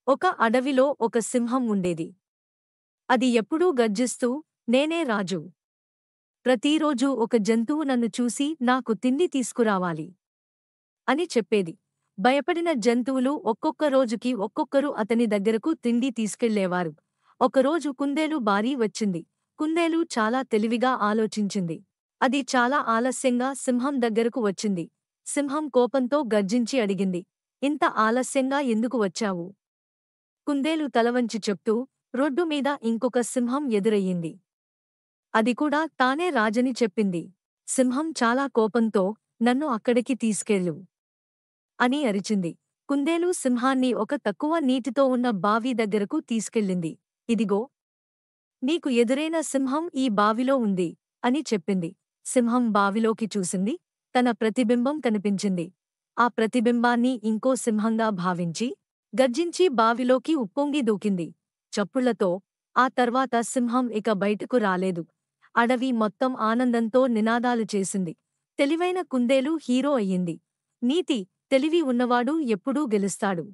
ఒక అడవిలో ఒక సింహం ఉండేది. అది ఎప్పుడూ గర్జిస్తూ, నేనే రాజు. ప్రతిరోజూ ఒక జంతువు నన్ను చూసి నాకు తిండి తీసుకురావాలి అని చెప్పేది. భయపడిన జంతువులు ఒక్కొక్క రోజుకి ఒక్కొక్కరు అతని దగ్గరకు తిండి తీసుకెళ్లేవారు. ఒకరోజు కుందేలు బారి వచ్చింది. కుందేలు చాలా తెలివిగా ఆలోచించింది. అది చాలా ఆలస్యంగా సింహం దగ్గరకు వచ్చింది. సింహం కోపంతో గర్జించి అడిగింది, ఇంత ఆలస్యంగా ఎందుకు వచ్చావు? కుందేలు తలవంచి చెప్తూ, రోడ్డు మీద ఇంకొక సింహం ఎదురయ్యింది. అది కూడా తానే రాజని చెప్పింది. సింహం చాలా కోపంతో, నన్ను అక్కడికి తీసుకెళ్ళు అని అరిచింది. కుందేలు సింహాన్ని ఒక తక్కువ నీటితో ఉన్న బావి దగ్గరకు తీసుకెళ్ళింది. ఇదిగో, నీకు ఎదురైన సింహం ఈ బావిలో ఉంది అని చెప్పింది. సింహం బావిలోకి చూసింది. తన ప్రతిబింబం కనిపించింది. ఆ ప్రతిబింబాన్ని ఇంకో సింహంగా భావించి, గర్జించి బావిలోకి ఉప్పొంగి దూకింది. చప్పుళ్లతో ఆ తర్వాత సింహం ఇక బయటకు రాలేదు. అడవి మొత్తం ఆనందంతో నినాదాలు చేసింది. తెలివైన కుందేలు హీరో అయ్యింది. నీతి: తెలివి ఉన్నవాడు ఎప్పుడూ గెలుస్తాడు.